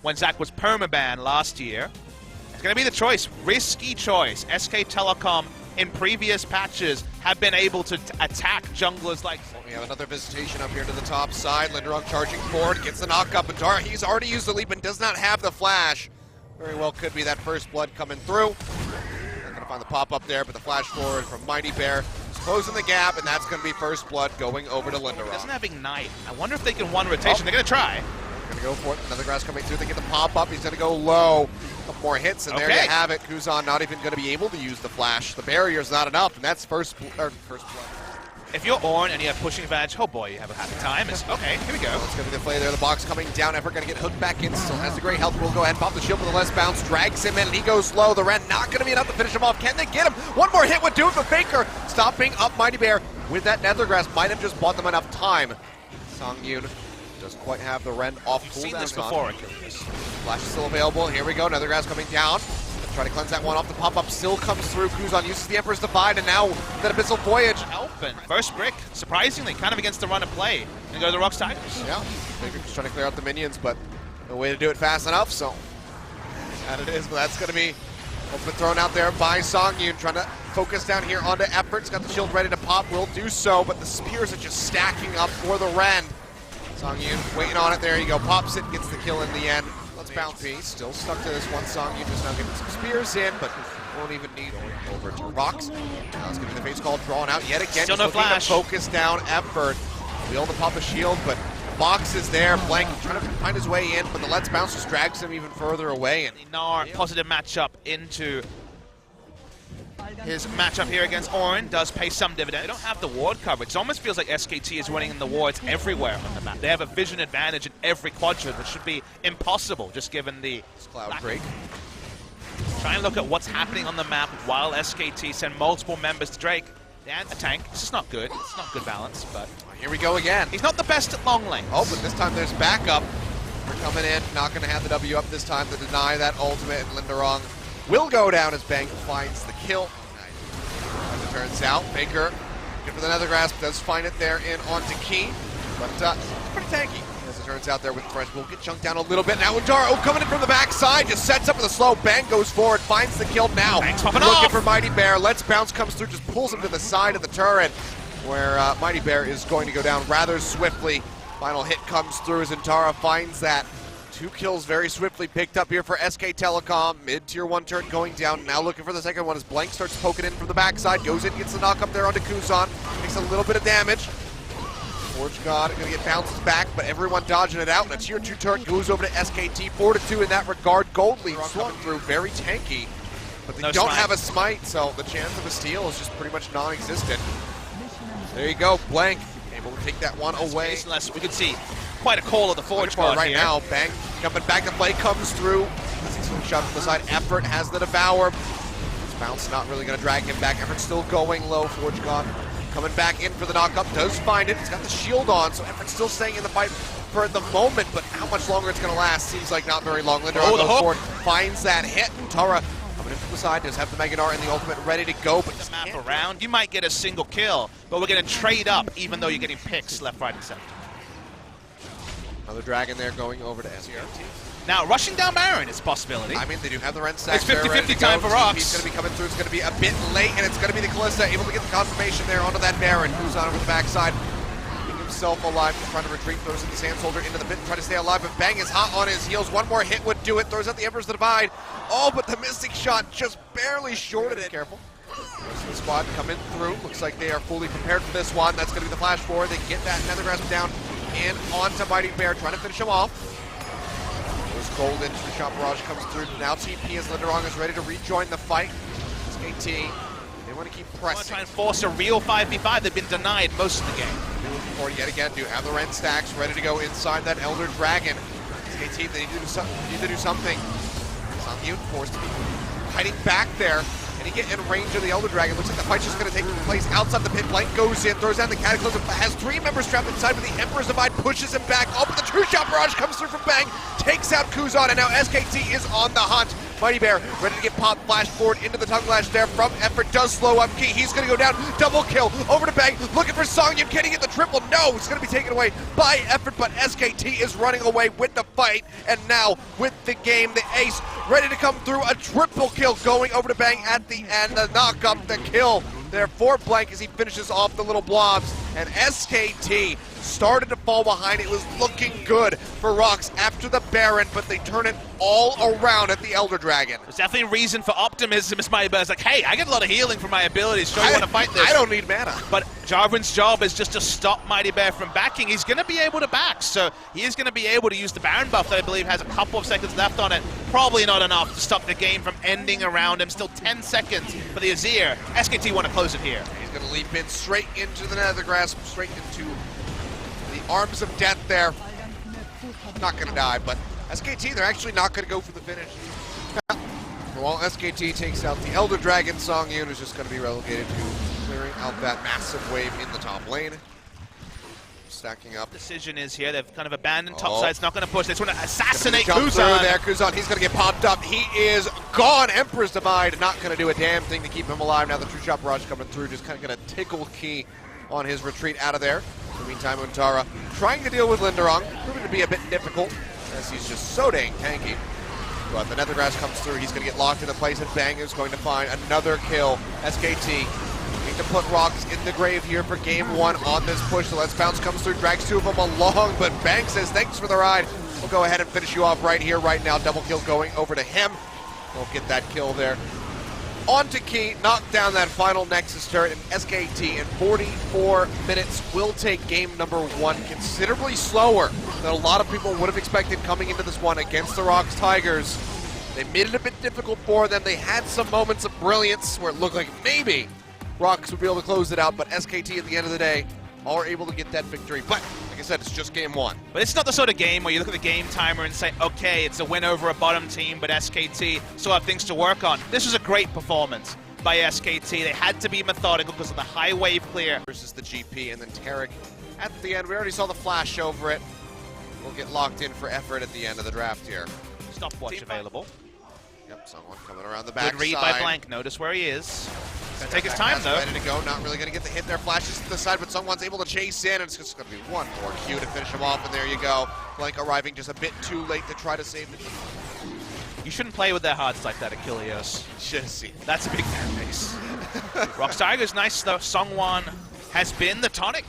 when Zach was permabanned last year. It's going to be the choice, risky choice. SK Telecom in previous patches have been able to attack junglers like... We have another visitation up here to the top side. Linderong charging forward, gets the knock up, and Tara, he's already used the leap and does not have the flash. Very well could be that first blood coming through. Not gonna find the pop up there, but the flash forward from Mighty Bear is closing the gap, and that's gonna be first blood going over to Linderong. He doesn't have Ignite. I wonder if they can one rotation. They're gonna try. Gonna go for it. Another grass coming through. They get the pop up. He's gonna go low. A couple more hits, and there you have it. KazaLoLL not even gonna be able to use the flash. The barrier's not enough, and that's first blood. If you're Ornn and you have pushing advantage, oh boy, you have a happy time. Okay, here we go. It's gonna be the play there. The box coming down. Effort gonna get hooked back in. Still has the great health. Will go ahead and pop the shield with the less bounce. Drags him in, and he goes low. The Ren not gonna be enough to finish him off. Can they get him? One more hit would do it for Faker. Stopping up Mighty Bear with that Nethergrass. Might have just bought them enough time. Songyun doesn't quite have the Ren off. You've seen this before. Flash is still available. Here we go. Nethergrass coming down. Try to cleanse that one off. The pop-up still comes through. KazaLoLL uses the Emperor's Divide, and now that Abyssal Voyage. Open. First brick, surprisingly, kind of against the run of play. And go to the Rox Tigers. Yeah, Faker just trying to clear out the minions, but no way to do it fast enough, so that it is. But that's going to be ultimate thrown out there by Songyun, trying to focus down here onto Effort. He's got the shield ready to pop, will do so, but the spears are just stacking up for the Ren. Songyun waiting on it. There you go. Pops it, gets the kill in the end. Let's bounce. Still stuck to this one. Songyun just now getting some spears in, but won't even need over to Rox. Now it's going to be the face call drawn out yet again. Still no flash. Focus down Effort. We'll to pop a shield, but Box is there. Blank trying to find his way in, but the Let's Bounce just drags him even further away. And Gnar positive matchup into his matchup here against Ornn does pay some dividend. They don't have the ward coverage. It almost feels like SKT is winning in the wards everywhere on the map. They have a vision advantage in every quadrant, which should be impossible just given the cloud break. Try and look at what's happening on the map while SKT send multiple members to Drake. And a tank. This is not good. It's not good balance, but here we go again. He's not the best at long lanes. Oh, but this time there's backup. They're coming in, not going to have the W up this time to deny that ultimate, and Linderong will go down as Bang finds the kill. As it turns out, Faker, good for the Nethergrass, does find it there in onto Key, but pretty tanky. As it turns out there with Fresh, will get chunked down a little bit. Now Udara, coming in from the backside, just sets up with a slow. Bang goes forward, finds the kill now. Bang's popping looking off. For Mighty Bear. Let's Bounce comes through, just pulls him to the side of the turret, where Mighty Bear is going to go down rather swiftly. Final hit comes through as Intara finds that. 2 kills very swiftly picked up here for SK Telecom. Mid-tier 1 turret going down. Now looking for the second one as Blank starts poking in from the backside. Goes in, gets the knock up there onto KazaLoLL. Takes a little bit of damage. Forge God going to get bounces back, but everyone dodging it out. And a tier 2 turret goes over to SKT. 4-2 in that regard. Gold lead coming through, very tanky. But they don't have a smite, so the chance of a steal is just pretty much non-existent. There you go, Blank able to take that one away. Unless we could see quite a call of the Forge God right here. Now. Bang jumping back to play comes through. Shot from the side. Effort has the Devour. This bounce not really going to drag him back. Effort still going low. Forge God coming back in for the knock-up. Does find it. He's got the shield on, so Effort's still staying in the fight for the moment, but how much longer it's going to last seems like not very long. Linderong goes forward, finds that hit. Tara coming in from the side, does have the Mega Gnar and the ultimate ready to go, but the map around, you might get a single kill, but we're going to trade up even though you're getting picks left, right, and center. Another Dragon there going over to SKT. Now, rushing down Baron is a possibility. I mean, they do have the Ren stack. It's 50-50 time for Rox. He's going to be coming through. It's going to be a bit late, and it's going to be the Kalista able to get the confirmation there onto that Baron. Who's on over the backside. Keeping himself alive, trying to retreat, throws in the Sand Soldier into the pit and try to stay alive, but Bang is hot on his heels. One more hit would do it. Throws out the Emperor's Divide. Oh, but the Mystic Shot just barely shorted it. Careful. The squad coming through. Looks like they are fully prepared for this one. That's going to be the flash forward. They get that Nethergrass down and onto Mighty Bear, trying to finish him off. Goes cold into the shot barrage, comes through. Now TP as Linderong is ready to rejoin the fight. SKT, they want to keep pressing. Want to try and force a real 5v5. They've been denied most of the game. Looking forward yet again. Do have the Ren stacks ready to go inside that Elder Dragon. SKT, they need to do something. Songyun forced to be hiding back there. And he get in range of the Elder Dragon. Looks like the fight's just going to take place outside the pit. Blank goes in, throws down the Cataclysm, has 3 members trapped inside, but the Emperor's Divide pushes him back. Oh, but the True Shot Barrage comes through from Bang, takes out KazaLoLL, and now SKT is on the hunt. Mighty Bear ready to get popped, flash forward into the tongue lash there from Effort, does slow up Key. He's going to go down, double kill, over to Bang, looking for Songyun, can he get the triple? No, it's going to be taken away by Effort, but SKT is running away with the fight, and now with the game, the ace ready to come through, a triple kill going over to Bang at the end, to knock up the kill there for Blank as he finishes off the little blobs, and SKT started to fall behind. It was looking good for Rox after the Baron, but they turn it all around at the Elder Dragon. There's definitely a reason for optimism as Mighty Bear's like, hey, I get a lot of healing from my abilities, so you want to fight this. I don't need mana. But Jarvan's job is just to stop Mighty Bear from backing. He's going to be able to back, so he is going to be able to use the Baron buff that I believe has a couple of seconds left on it. Probably not enough to stop the game from ending around him. Still 10 seconds for the Azir. SKT want to close it here. He's going to leap in straight into the nether grasp, straight into the arms of death there. Not going to die, but SKT, they're actually not going to go for the finish. While SKT takes out the Elder Dragon, Songyun is just going to be relegated to clearing out that massive wave in the top lane. Stacking up. Decision is here. They've kind of abandoned top side. It's not going to push. They just want to assassinate Kuzan. Kuzan. Kuzan, he's going to get popped up. He is gone. Emperor's Divide, not going to do a damn thing to keep him alive. Now the True Shot Barrage coming through, just kind of going to tickle Key on his retreat out of there. In the meantime, Untara trying to deal with Linderong, proving to be a bit difficult as he's just so dang tanky. But the Nethergrass comes through. He's going to get locked into place, and Bang is going to find another kill. SKT need to put Rox in the grave here for game one on this push. The Let's Bounce comes through, drags two of them along, but Bang says, thanks for the ride. We'll go ahead and finish you off right here, right now. Double kill going over to him. We'll get that kill there. On to Key, knock down that final Nexus turret, and SKT in 44 minutes will take game number one, considerably slower than a lot of people would have expected coming into this one against the Rox Tigers. They made it a bit difficult for them. They had some moments of brilliance where it looked like maybe Rox would be able to close it out, but SKT at the end of the day are able to get that victory. But like I said, it's just game one. But it's not the sort of game where you look at the game timer and say, okay, it's a win over a bottom team, but SKT still have things to work on. This was a great performance by SKT. They had to be methodical because of the high wave clear. Versus the GP, and then Tarek at the end. We already saw the flash over it. We'll get locked in for effort at the end of the draft here. Stopwatch available. Yep, someone coming around the back. Good read by Blank. Notice where he is. Gonna take his time though. Ready to go. Not really gonna get the hit there. Flashes to the side, but someone's able to chase in, and it's just gonna be one more Q to finish him off. And there you go. Blank arriving just a bit too late to try to save the. You shouldn't play with their hearts like that, Achilles. Should have seen. That's a big fan base. Rox Tigers, nice though. Songwon has been the tonic.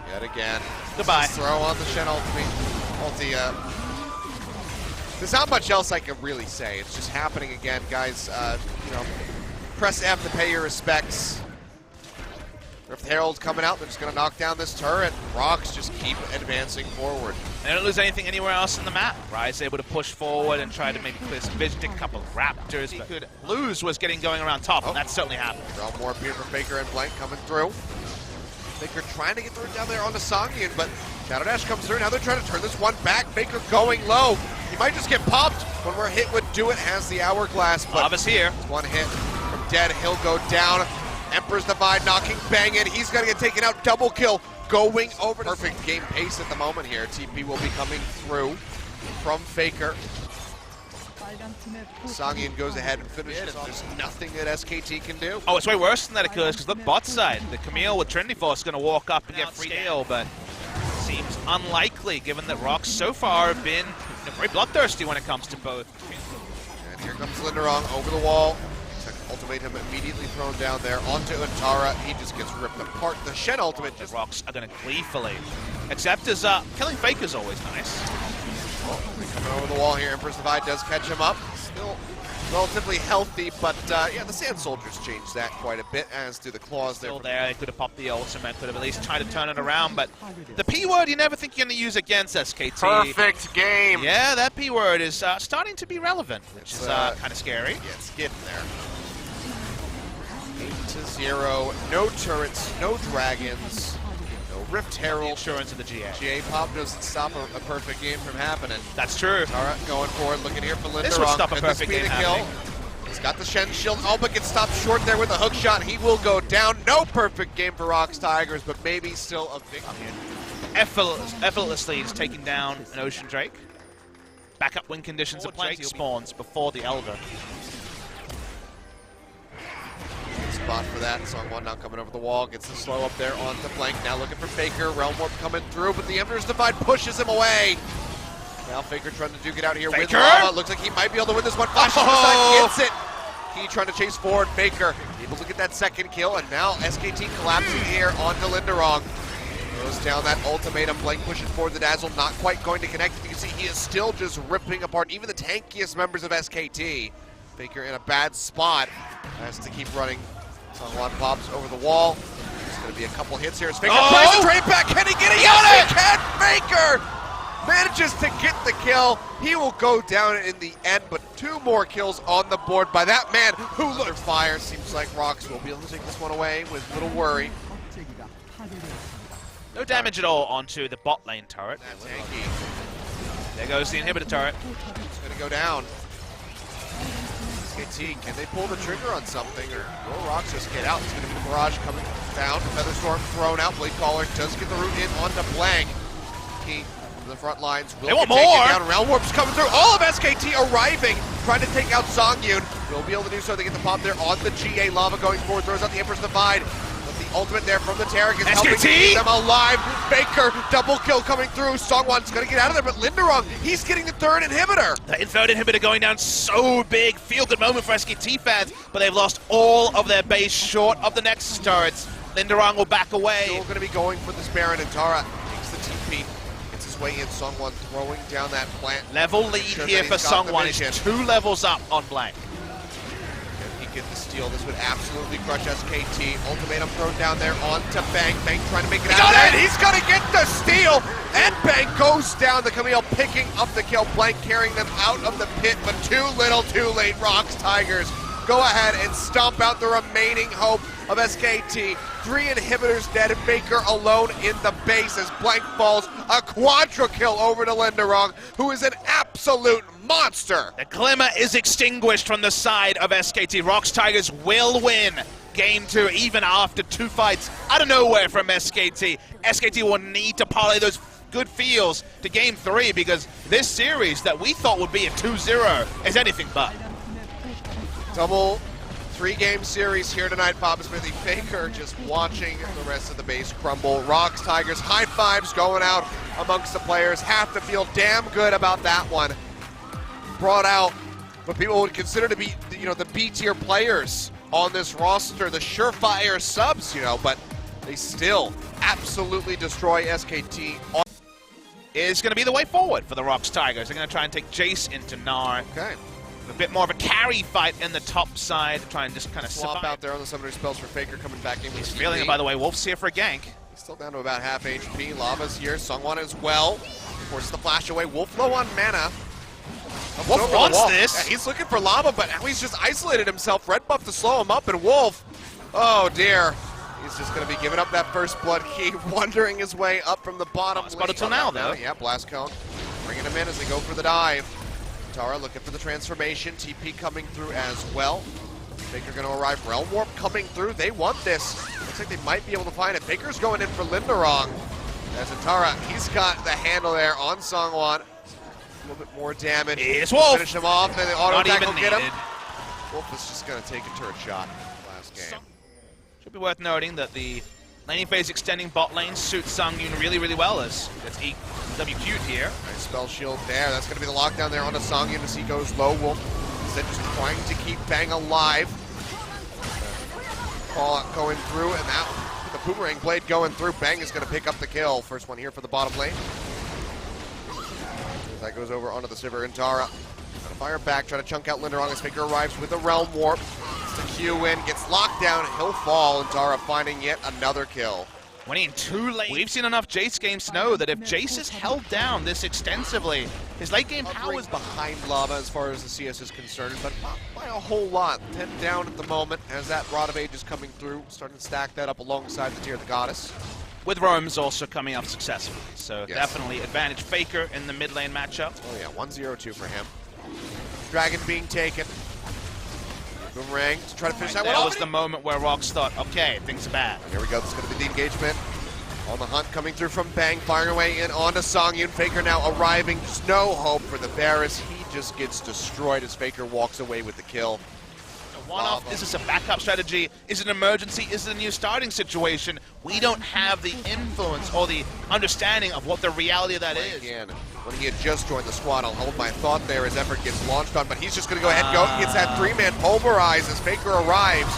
Yet again. Goodbye. Throw on the Shen ulti. There's not much else I can really say. It's just happening again, guys. You know, press F to pay your respects. Rift Herald's coming out. They're just going to knock down this turret. Rox just keep advancing forward. They don't lose anything anywhere else in the map. Rise able to push forward and try to maybe clear some vision, take a couple of raptors. He could lose was getting going around top, and that certainly happened. Draw more appear for Faker and Blank coming through. Faker trying to get through down there onto Songyun, but Shadow Dash comes through. Now they're trying to turn this one back. Faker going low. He might just get popped. One more hit would do it. Has the hourglass, but Lava's here. One hit from Dead. He'll go down. Emperor's Divide knocking Bang in. He's going to get taken out. Double kill going over. Perfect game pace at the moment here. TP will be coming through from Faker. Songyun goes ahead and finishes off. There's nothing that SKT can do. Oh, it's way worse than that, Achilles, because look, bot side. The Camille with Trinity Force is going to walk up and get free scale, but seems unlikely given that Rox so far have been very bloodthirsty when it comes to both. And here comes Linderong over the wall. Ultimate him immediately thrown down there onto Untara. He just gets ripped apart. The Shen ultimate. The Rox are going to gleefully accept as killing Faker's always nice. Coming over the wall here. Emperor's Divide does catch him up. Still relatively healthy, but yeah, the Sand Soldiers changed that quite a bit, as do the Claws there. Still there. They could have popped the ultimate, could have at least tried to turn it around, but the P word you never think you're going to use against SKT. Perfect game. Yeah, that P word is starting to be relevant, which is kind of scary. Yeah, it's getting there. 8-0. No turrets, no dragons, no Rift Herald. The insurance of the GA. GA pop doesn't stop a perfect game from happening. That's true. Alright, going forward, looking here for Linderong. This would stop a perfect game happening. He's got the Shen shield. Oh, but gets stopped short there with a hook shot. He will go down. No perfect game for Rox Tigers, but maybe still a victory. Effortlessly he's taking down an Ocean Drake. backup win conditions are plenty. Spawns before the Elder. Spot for that. Song1 now coming over the wall, gets the slow up there onto Blank. Now looking for Faker. Realm Warp coming through, but the Emperor's Divide pushes him away. Now Faker trying to duke it out here with Lava. Looks like he might be able to win this one. Flashes to the side, gets it. He trying to chase forward. Faker able to get that second kill, and now SKT collapsing here onto Linderong. Goes down that ultimatum. Blank pushing forward the Dazzle, not quite going to connect. You can see he is still just ripping apart even the tankiest members of SKT. Faker in a bad spot. Has to keep running. Song1 pops over the wall. There's going to be a couple hits here. As Faker tries to trade back. Can he get it? Yes, he can! Faker manages to get the kill. He will go down in the end, but 2 more kills on the board by that man who under fire. Seems like Rox will be able to take this one away with little worry. No damage at all onto the bot lane turret. That's tanky. There goes the inhibitor turret. It's going to go down. SKT, can they pull the trigger on something, or will Rox just get out? It's going to be the barrage coming down. Featherstorm thrown out. Blade Caller does get the root in onto Blank. Key to the front lines. Will they want more! Down. Realm Warp's coming through. All of SKT arriving, trying to take out Songyun. Will be able to do so. They get the pop there on the GA. Lava going forward, throws out the Emperor's Divide. Ultimate there from the Tarek is helping to keep them alive. Faker, double kill coming through. Song1's going to get out of there, but Linderong, he's getting the third inhibitor. The third inhibitor going down so big. Feel-good moment for SKT fans, but they've lost all of their base short of the Nexus turrets. Linderong will back away. Still going to be going for this Baron, and Tara takes the TP. Gets his way in. Song1 throwing down that plant. Level lead here for Song1. It's 2 levels up on Blank. Get the steal. This would absolutely crush SKT. Ultimatum thrown down there onto Bang. Bang trying to make it out of it. He's going to get the steal. And Bang goes down. The Camille picking up the kill. Blank carrying them out of the pit, but too little, too late. Rox Tigers go ahead and stomp out the remaining hope of SKT. 3 inhibitors dead. Faker alone in the base as Blank falls. A quadra kill over to Linderong, who is an absolute monster. The glimmer is extinguished from the side of SKT. Rox Tigers will win Game 2 even after 2 fights out of nowhere from SKT. SKT will need to parlay those good feels to Game 3 because this series that we thought would be a 2-0 is anything but. Double 3-game series here tonight. Papa Smithy. Faker just watching the rest of the base crumble. Rox Tigers high fives going out amongst the players. Have to feel damn good about that one. Brought out what people would consider to be, the B-tier players on this roster, the surefire subs, but they still absolutely destroy SKT. Is going to be the way forward for the Rox Tigers. They're going to try and take Jace into Gnar. Okay. A bit more of a carry fight in the top side, try and just kind of swap out there on the summoner spells for Faker coming back in. He's feeling it, by the way. Wolf's here for a gank. He's still down to about half HP. Lava's here. Song1 as well. Forces the flash away. Wolf low on mana. Wolf wants this. Yeah, he's looking for Lava, but now he's just isolated himself. Red buff to slow him up, and Wolf, oh dear. He's just going to be giving up that first blood key, wandering his way up from the bottom. Spotted till now, though. Yeah, Blast Cone. Bringing him in as they go for the dive. Tara looking for the transformation. TP coming through as well. Faker going to arrive. Realm Warp coming through. They want this. Looks like they might be able to find it. Faker's going in for Linderong. As Tara, he's got the handle there on Song1. A little bit more damage. It's Wolf. Finish him off, and the auto attack will get him. Needed. Wolf is just going to take a turret shot last game. Should be worth noting that the laning phase extending bot lane suits Songyun really, really well as it's WQ'd here. Nice spell shield there. That's going to be the lockdown there onto Songyun as he goes low. Wolf instead just trying to keep Bang alive. Call out going through, and that the boomerang blade going through. Bang is going to pick up the kill. First one here for the bottom lane. That goes over onto the Sivir and Tara. Trying to fire back, trying to chunk out Linderong as Faker arrives with a Realm Warp. Gets the Q in, gets locked down, he'll fall, and Tara finding yet another kill. Winning 2 lanes. We've seen enough Jace games to know that if Jace is held down this extensively, his late game power is behind Lava as far as the CS is concerned, but not by a whole lot. 10 down at the moment as that Rod of Age is coming through, starting to stack that up alongside the Tear of the Goddess. With Rome's also coming up successfully, so yes. Definitely advantage Faker in the mid lane matchup. Oh yeah, 1-0-2 for him. Dragon being taken. Boomerang to try to finish that one off. That was the moment where Rox thought, okay, things are bad. Here we go, this is going to be the engagement. On the hunt, coming through from Bang, firing away in onto Songyun. Faker now arriving, just no hope for the Varus. He just gets destroyed as Faker walks away with the kill. One-off, is this a backup strategy? Is it an emergency? Is it a new starting situation? We don't have the influence or the understanding of what the reality of that is. Again, when he had just joined the squad, I'll hold my thought there as effort gets launched on, but he's just going to go ahead and go. He gets that three-man pulverize as Faker arrives.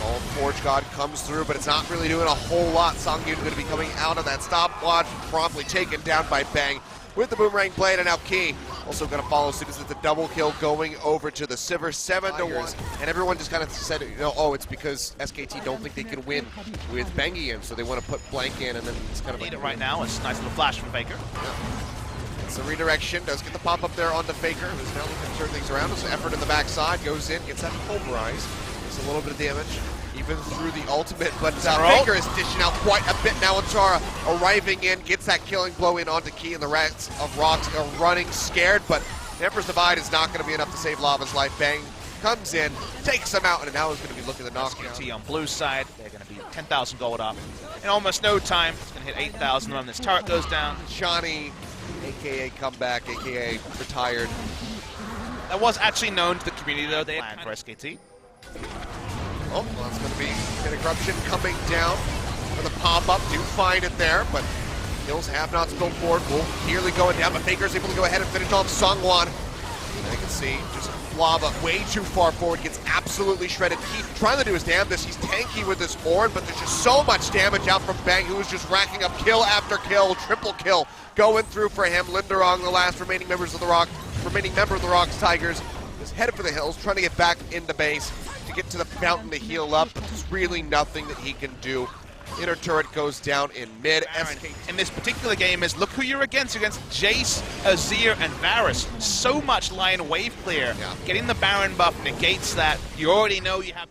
All Forge God comes through, but it's not really doing a whole lot. Songyun going to be coming out of that stopwatch, promptly taken down by Bang with the boomerang blade, and now Key also going to follow suit as it's a double kill going over to the Sivir, 7-1. And everyone just kind of said, you know, oh, it's because SKT don't think they can win with Bengi in, so they want to put Blank in, and then it's kind of Need it right now. It's a nice little flash from Faker. Yeah. It's a redirection, does get the pop up there onto Faker, who's now looking to turn things around. There's effort in the backside, goes in, gets that pulverize, gets a little bit of damage, even through the ultimate, but Faker is dishing out quite a bit now. Antara arriving in, gets that killing blow in onto Key, and the rest of Rox are running scared, but Emperor's Divide is not going to be enough to save Lava's life. Bang comes in, takes him out, and now is going to be looking to knock SKT on blue side, they're going to be 10,000 gold up. In almost no time, it's going to hit 8,000 when this turret goes down. Johnny, a.k.a. comeback, a.k.a. retired. That was actually known to the community, though. They had for SKT. Oh, well, that's going to be Pit of Corruption coming down for the pop-up. Do find it there, but kills have not spilled forward. Wolf nearly going down, but Faker's able to go ahead and finish off Songwon. And you can see just Lava way too far forward, gets absolutely shredded. He's trying to do his damnedest. He's tanky with his Ornn, but there's just so much damage out from Bang, who is just racking up kill after kill, triple kill going through for him. Linderong, the last remaining member of the Rox Tigers, is headed for the hills, trying to get back into base to get to the fountain to heal up, but there's really nothing that he can do. Inner turret goes down in mid. In this particular game is, look who you're against Jace, Azir, and Varus. So much line wave clear. Yeah. Getting the Baron buff negates that. You already know you have...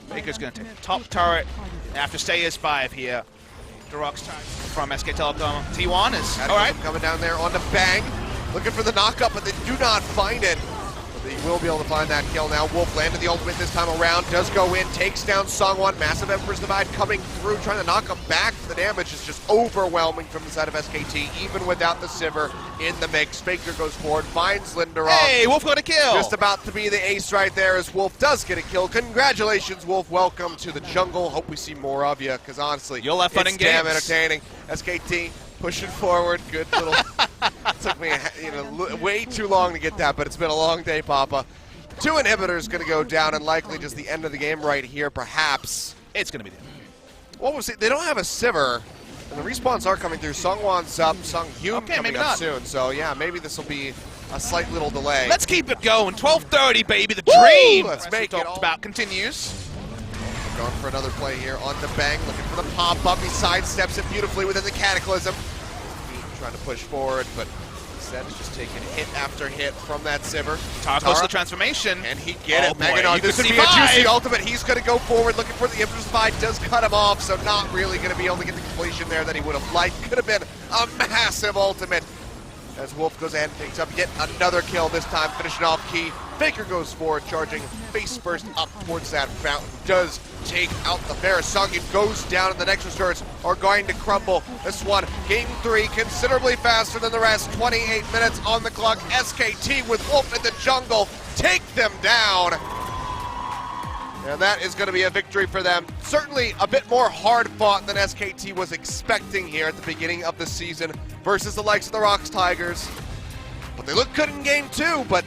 Faker's going to take the top turret. They have to stay as 5 here. The Rox Tigers from SK Telecom. T1 is... Alright. Coming down there on the Bang. Looking for the knockup, but they do not find it. They will be able to find that kill now. Wolf landed the ultimate this time around, does go in, takes down Songwon. Massive Emperor's Divide coming through, trying to knock him back. The damage is just overwhelming from the side of SKT, even without the Sivir in the mix. Faker goes forward, finds Linderong. Hey, Wolf got a kill! Just about to be the ace right there as Wolf does get a kill. Congratulations, Wolf. Welcome to the jungle. Hope we see more of you, because honestly, you'll have fun in it's damn games. entertaining. SKT pushing forward, good little... Took me way too long to get that, but it's been a long day, Papa. 2 inhibitors going to go down, and likely just the end of the game right here, perhaps. It's going to be the end. What was it? They don't have a Sivir, and the respawns are coming through. Songwon's up, Sunghyun coming up soon, so yeah, maybe this will be a slight little delay. Let's keep it going. 12:30, baby. The dream. Let's make it talked about continues. Going for another play here on the Bang, looking for the pop-up. He sidesteps it beautifully within the Cataclysm. Trying to push forward, but instead is just taking hit after hit from that Sivir. Tara close to the transformation. And he get it. Boy, Meganon, this could be a juicy ultimate. He's going to go forward, looking for the Emperor's Divide. Does cut him off, so not really going to be able to get the completion there that he would have liked. Could have been a massive ultimate. As Wolf goes ahead and picks up yet another kill, this time finishing off Key. Faker goes forward, charging face first up towards that fountain. Does take out the Varus. Songyun goes down, and the Nexus turrets are going to crumble. This one, game 3, considerably faster than the rest. 28 minutes on the clock. SKT with Wolf in the jungle take them down. And that is going to be a victory for them. Certainly a bit more hard-fought than SKT was expecting here at the beginning of the season versus the likes of the Rox Tigers. But they look good in game 2, but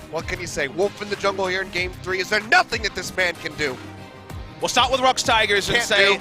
what can you say? Wolf in the jungle here in game 3. Is there nothing that this man can do? We'll start with Rox Tigers and say...